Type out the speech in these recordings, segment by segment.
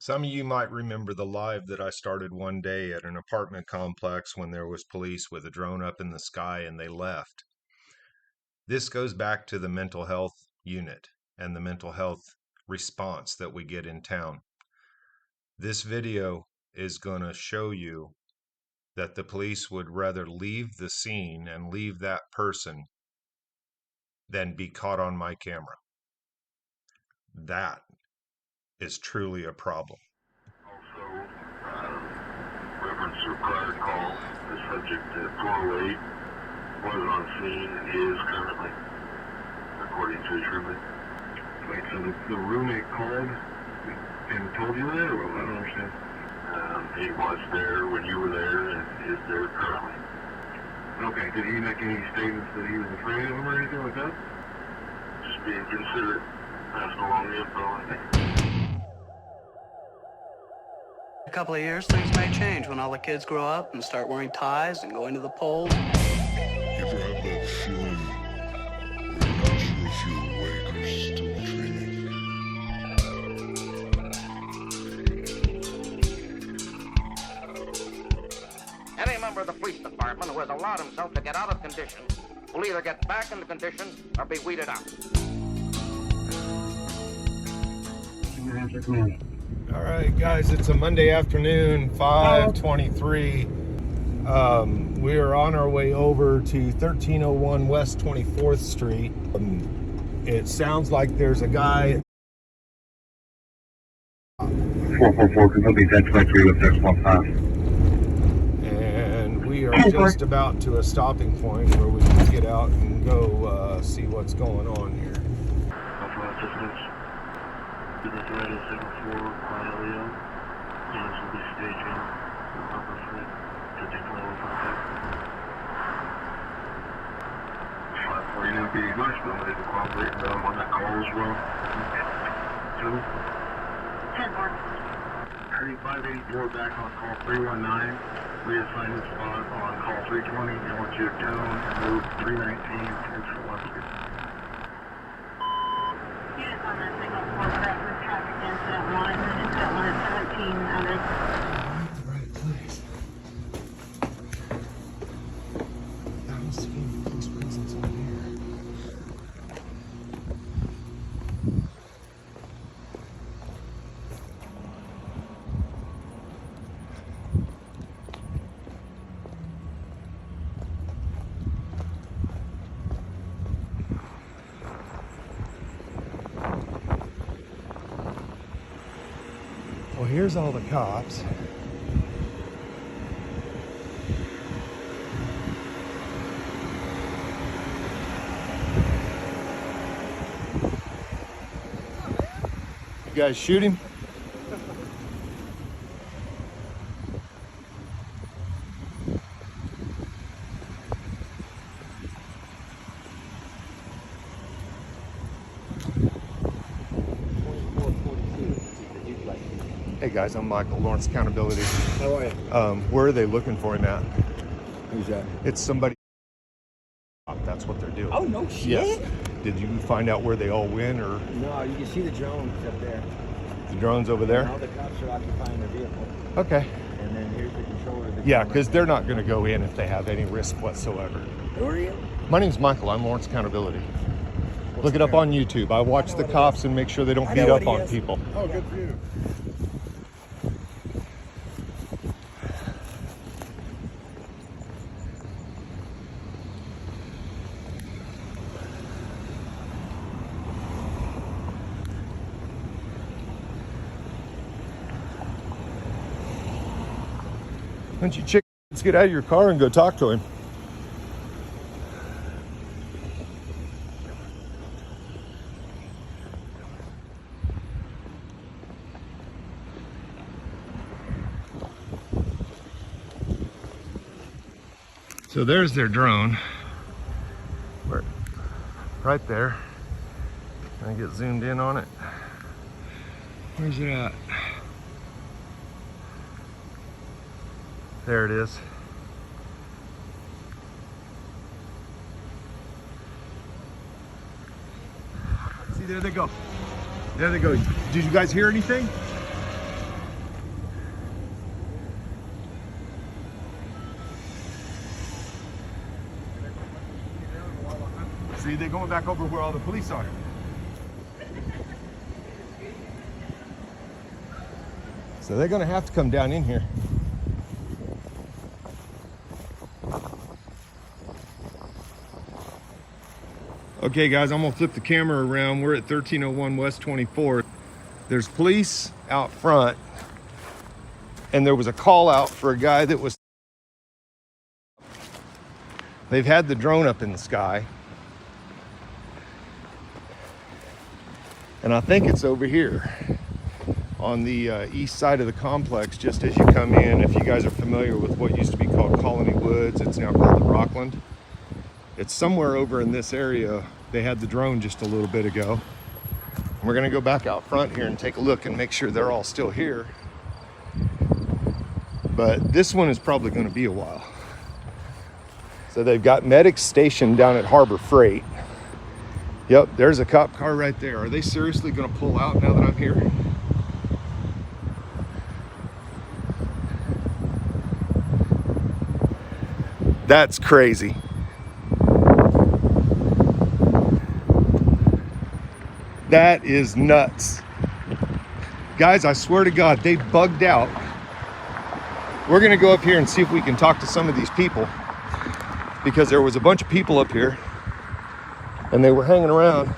Some of you might remember the live that I started one day at an apartment complex when there was police with a drone up in the sky and they left. This goes back to the mental health unit and the mental health response that we get in town. This video is going to show you that the police would rather leave the scene and leave that person than be caught on my camera. That is truly a problem. Also, reference to a prior call, the subject at 408 was on scene, is currently, according to his roommate. Wait, so the roommate called and told you that, or I don't understand? He was there when you were there and is there currently. Okay, did he make any statements that he was afraid of him or anything like that? Just being considerate, passing along the info, I think. A couple of years, things may change when all the kids grow up and start wearing ties and going to the polls. You ever have that feeling where you're not sure if you're awake or still dreaming? Any member of the police department who has allowed himself to get out of condition will either get back into condition or be weeded out. All right, guys, it's a Monday afternoon, 5:23. We are on our way over to 1301 West 24th Street. It sounds like there's a guy. 444, Kentucky, text by 3 with text 15. And we are just about to a stopping point where we can get out and go see what's going on here. Business radio signal 4, ILEO. Units will be staging Upper Street, 1521 contact. 549 PD Marshall, I'm ready to cooperate on that call as well. 2. 10 more. 3584 back on call 319. Reassignment spot on call 320. I want you to tone and move 319 to 1. Units on that signal 4, that was traffic incident 1, incident 1 at 17, Right place. I don't see any police presence on here. Well, here's all the cops. You guys shoot him? Hey guys, I'm Michael, Lawrence Accountability. How are you? Where are they looking for him at? Who's that? It's somebody. That's what they're doing. Oh, no shit? Yes. Did you find out where they all went, or No, you can see the drones up there. the drones over there? All the cops are occupying the vehicle. Okay. And then here's the controller. Of the Yeah, camera. because they're not going to go in if they have any risk whatsoever. Who are you? My name's Michael. I'm Lawrence Accountability. Look it up on YouTube. I watch the cops and make sure they don't I beat know up what he on is. people. Oh, good for you. Why don't you chickens get out of your car and go talk to him? So there's their drone. Right there. Can I get zoomed in on it? Where's it at? There it is. See, there they go. There they go. Did you guys hear anything? See, they're going back over where all the police are. So they're gonna have to come down in here. Okay guys, I'm gonna flip the camera around. We're at 1301 West 24th. There's police out front, and there was a call out for a guy that was, they've had the drone up in the sky. And I think it's over here on the east side of the complex, just as you come in. If you guys are familiar with what used to be called Colony Woods, it's now called the Rockland. It's somewhere over in this area. They had the drone just a little bit ago. We're gonna go back out front here and take a look and make sure they're all still here. But this one is probably gonna be a while. So they've got medics stationed down at Harbor Freight. Yep, there's a cop car right there. Are they seriously gonna pull out now that I'm here? That's crazy. That is nuts. Guys, I swear to God, they bugged out. We're gonna go up here and see if we can talk to some of these people, because there was a bunch of people up here and they were hanging around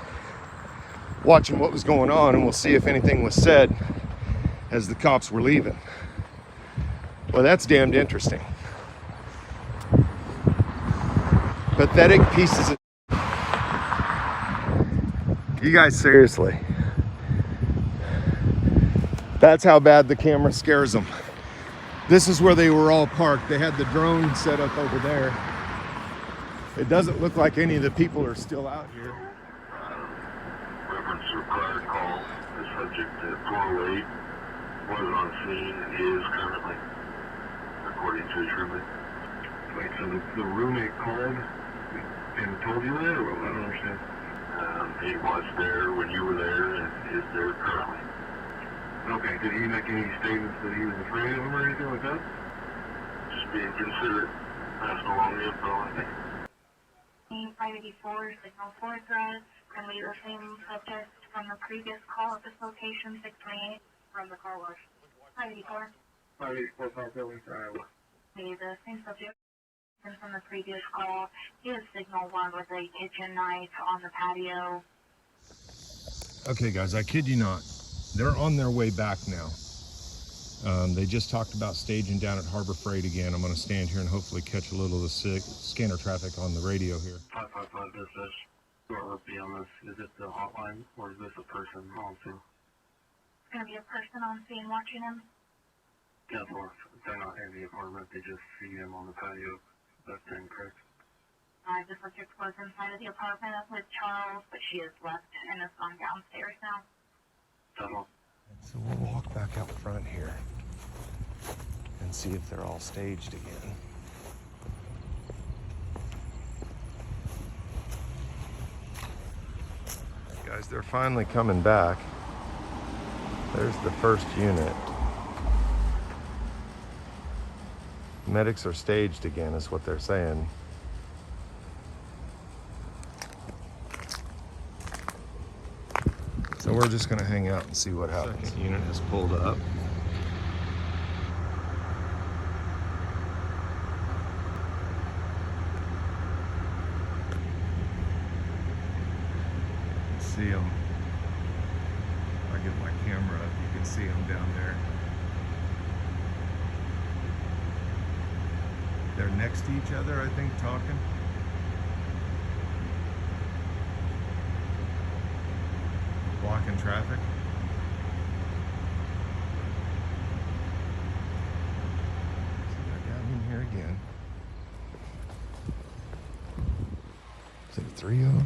watching what was going on, and we'll see if anything was said as the cops were leaving. Well, that's damned interesting. Pathetic pieces of... You guys, seriously. That's how bad the camera scares them. This is where they were all parked. They had the drone set up over there. It doesn't look like any of the people are still out here. Reference to a prior call, the subject at 408 wasn't on scene, is currently, according to his roommate. Wait, so the roommate called and told you that, or what? I don't understand. He was there when you were there, and is there currently. Okay, did he make any statements that he was afraid of him or anything like that? Just being considerate, passing along the info, I think. 584, signal 4 threats, currently the same subject from the previous call at this location, 628 from the car wash. 584. 584, 584, Iowa. The same subject from the previous call. He has signal 1 with a kitchen knife on the patio. Okay guys, I kid you not. They're on their way back now. They just talked about staging down at Harbor Freight again. I'm going to stand here and hopefully catch a little of the scanner traffic on the radio here. 555 dispatch. What would be on this? Is it the hotline or is this a person on scene? It's going to be a person on scene watching him. Yeah, or they're not in the apartment. They just see him on the patio. That's incorrect. The subject was inside of the apartment with Charles, but she has left and has gone downstairs now. So we'll walk back out front here and see if they're all staged again. Guys, they're finally coming back. There's the first unit. Medics are staged again, is what they're saying. So we're just gonna hang out and see what happens. Second unit has pulled up. See them. If I get my camera up, you can see them down there. They're next to each other, I think, talking. Blocking traffic. So they're down in here again. Is it a 3-0?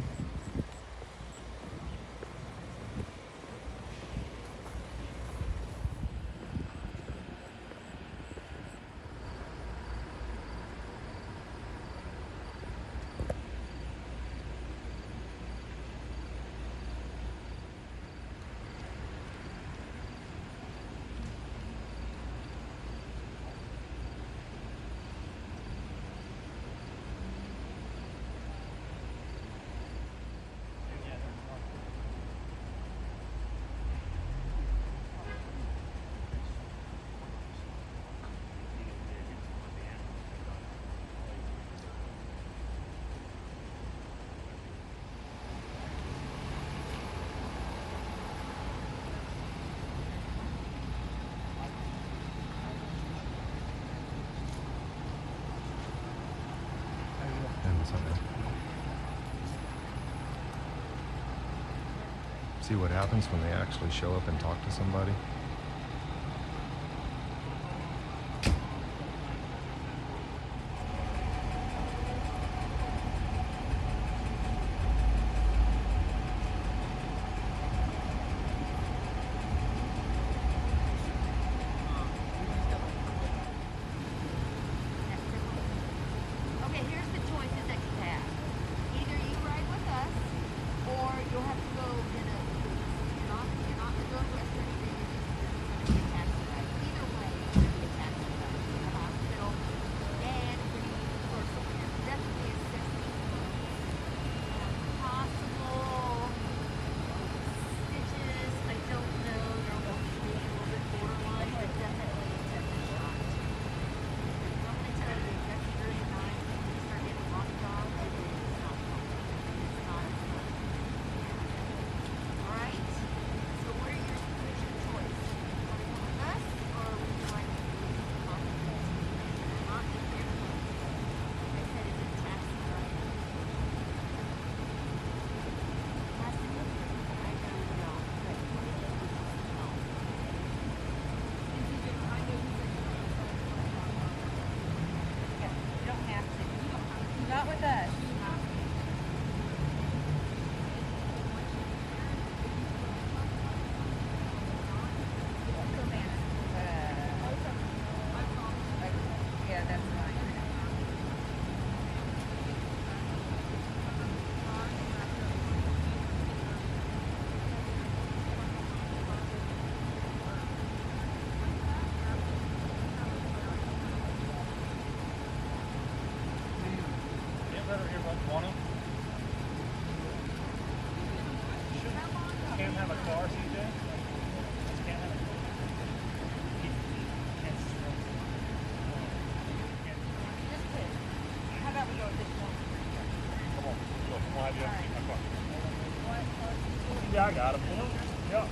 See what happens when they actually show up and talk to somebody? Okay, here's the choices that you have. Either you ride with us, or you'll have to go get a. You're not gonna go arrest or anything. You're just gonna be a taxi ride. Either way, you're gonna be a taxi ride to the hospital, and if we need to sort somewhere, definitely assessing possible stitches. I don't know. They're going to be a little bit borderline, but definitely a tetanus shot. I'm gonna tell you, that's 39. Start getting locked off, it is not fun. It's not fun. Alright? So what are your choice? Want to come with us, or would you like to do some compensation? Not in your phone. Like I said, it's a taxi ride. Has to be. I don't know. But no. You don't have to. You don't have to. Not with us. Yeah, that's fine. Can't have a car, CJ? Can't have a car. Just kidding. How about we go with this one? Come on, go. I'll have you see my car. Yeah, I got him. Yeah.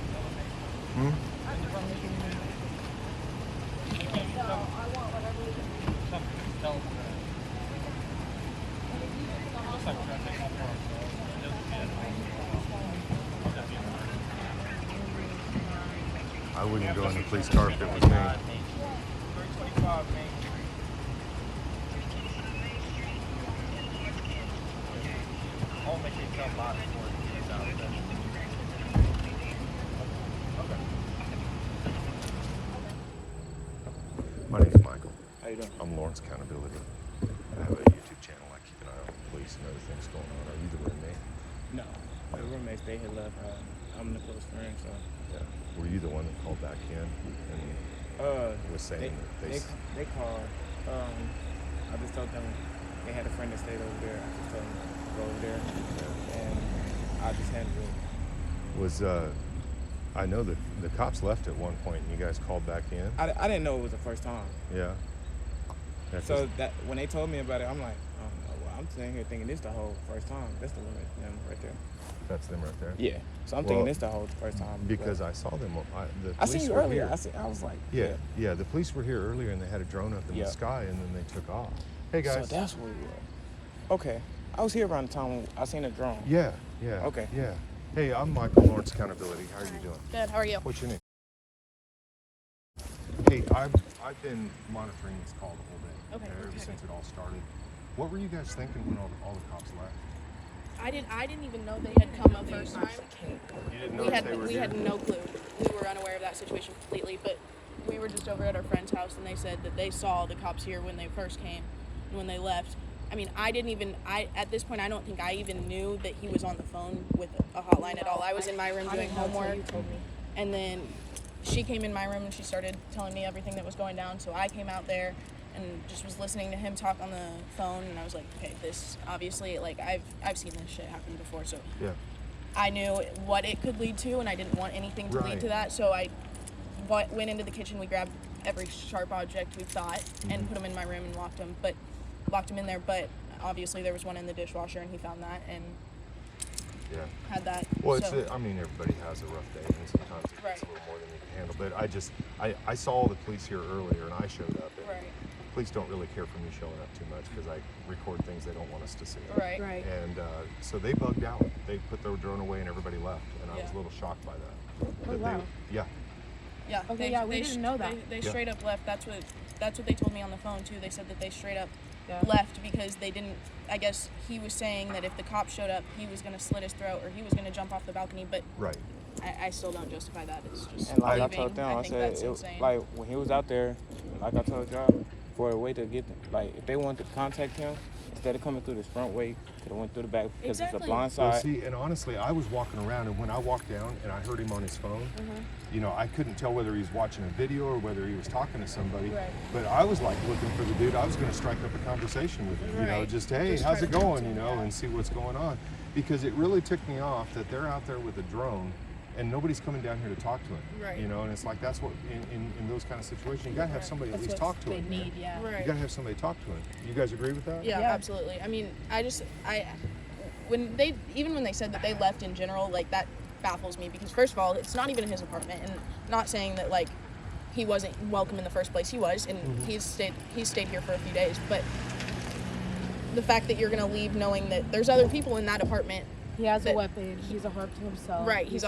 I wouldn't go in the police car if it was me. 325 Main Street. I'll make it come by before it gets out of there. My name's Michael. How you doing? I'm Lawrence Accountability. I have a YouTube channel. I keep an eye on the police and other things going on. Are you the roommate? No. My roommates, they had left. I'm the close friend, so. Yeah. Were you the one that called back in and was saying that they called. I just told them they had a friend that stayed over there. I just told them to go over there, and I just handled it. Was I know that the cops left at one point and you guys called back in? I didn't know it was the first time. Yeah. So that when they told me about it, I'm like, oh no, well, I'm sitting here thinking this the whole first time. That's the limit, them right there. That's them right there? Yeah. So I'm thinking this the whole first time. Because I saw them. The I seen police you were earlier. here. I was like, Yeah, the police were here earlier and they had a drone up in the sky and then they took off. Hey guys. So that's where you were. Okay. I was here around the time when I seen a drone. Yeah. Okay. Yeah. Hey, I'm Michael, Lawrence Accountability. How are you doing? Good, how are you? What's your name? Hey, I've been monitoring this call the whole day. Okay. Ever since it all started. What were you guys thinking when all the cops left? I didn't even know they had come the first time. You didn't know We had no clue. We were unaware of that situation completely, but we were just over at our friend's house and they said that they saw the cops here when they first came and when they left. I mean, at this point, I don't think I even knew that he was on the phone with a hotline at all. I was in my room doing homework. And then she came in my room and she started telling me everything that was going down. So I came out there and just was listening to him talk on the phone. And I was like, okay, this obviously, like, I've seen this shit happen before. So yeah. I knew what it could lead to and I didn't want anything to lead to that. So I went into the kitchen. We grabbed every sharp object we thought and put them in my room and locked them in there, but obviously there was one in the dishwasher and he found that and had that. Well, I mean, everybody has a rough day and sometimes it gets a little more than you can handle, but I saw the police here earlier and I showed up and police don't really care for me showing up too much because I record things they don't want us to see. Right. Right. And so they bugged out. They put their drone away and everybody left. And I was a little shocked by that. Oh, wow. Yeah. Okay, yeah, we didn't know that. They straight up left. That's what they told me on the phone too. They said that they straight up Yeah. left because they didn't. I guess he was saying that if the cop showed up, he was gonna slit his throat or he was gonna jump off the balcony. But Right. I still don't justify that. It's just And like leaving. I told them, I think said, that's insane. like when he was out there, like I told y'all, for a way to get, like if they wanted to contact him, instead of coming through this front way, could have went through the back because it's a blind Well, side. see, and honestly, I was walking around, and when I walked down and I heard him on his phone, you know, I couldn't tell whether he was watching a video or whether he was talking to somebody. Right. But I was like looking for the dude. I was going to strike up a conversation with him, you know, Right. just, hey, Just how's try it to going, talk to you him, know, yeah. and see what's going on. Because it really ticked me off that they're out there with a drone and nobody's coming down here to talk to him. Right. You know, and it's like that's what, in those kind of situations, you got to have somebody at least talk to they him. need, yeah. Right. You got to have somebody talk to him. You guys agree with that? Yeah, Yeah. absolutely. I mean, when they said that they left in general, like that baffles me because first of all, it's not even his apartment, and not saying that like he wasn't welcome in the first place. He was, and he's stayed here for a few days. But the fact that you're gonna leave knowing that there's other people in that apartment. He has a that- weapon. He's a harm to himself. Right, He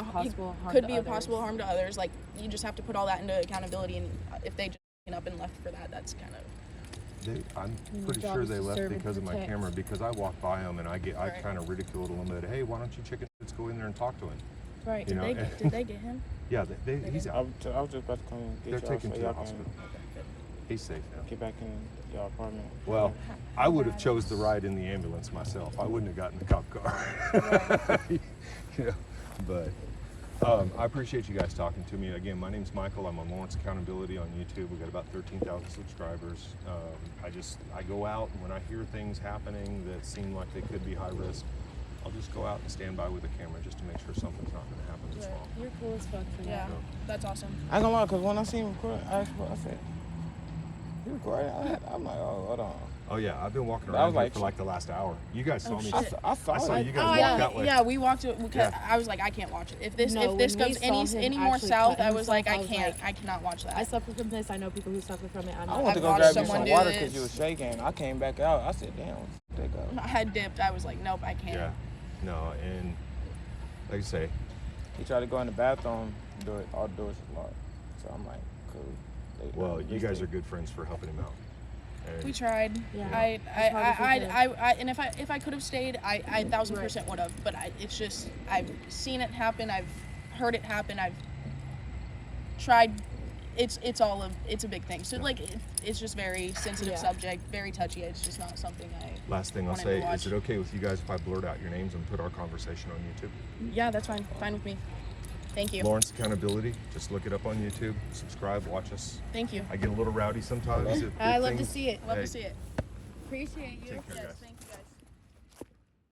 could be a possible harm to others. Like you just have to put all that into accountability, and if they just up and left for that, that's kind of. I'm Your pretty job sure is they to left serve and because of my protect. camera, because I walk by them and I Right. kind of ridiculed them that, hey, why don't you chicken shits go in there and talk to him? Right. You know, Did they get him? Yeah, he's I out. was just about to come and They're get y'all taken so to y'all the hospital. can He's safe now. get back in your apartment. Well, I would have chose the ride in the ambulance myself. I wouldn't have gotten the cop car. You know, but I appreciate you guys talking to me. Again, my name's Michael. I'm on Lawrence Accountability on YouTube. We've got about 13,000 subscribers. I go out, and when I hear things happening that seem like they could be high risk, I'll just go out and stand by with a camera just to make sure something's not going to happen that's wrong. You're cool as fuck for that. Yeah, that's awesome. I ain't gonna lie, because when I seen him record, I said, he recording? I'm like, oh, hold on. Oh yeah, I've been walking I around was here like- for like the last hour. You guys saw me. I saw you guys Oh walk yeah, that way. yeah. We walked it because Yeah. I was like, I can't watch it. If this No, if this when we goes saw him any more actually south, cut I was like, himself, I was I cannot watch that. I suffer from this. I know people who suffer from it. I went to I've go watched grab me someone some do water this. because you was shaking. I came back out. I said, damn, where'd they go? I had dipped. I was like, nope, I can't. Yeah. No, and like I say, He tried to go in the bathroom, all the doors were locked. So I'm like, cool. well, you guys are good friends for helping him out. And We tried. Yeah. And if I could have stayed, I 1,000% would have. But it's just I've seen it happen. I've heard it happen. I've tried. It's a big thing. So like it's just very sensitive subject, very touchy. It's just not something I. Last thing I'll wanted say, to watch. is it okay with you guys if I blurt out your names and put our conversation on YouTube? Yeah, that's fine. Fine with me. Thank you. Lawrence Accountability. Just look it up on YouTube. Subscribe. Watch us. Thank you. I get a little rowdy sometimes. I love to see it. Love Hey. to see it. Appreciate you. Take care, Yes, guys. thank you.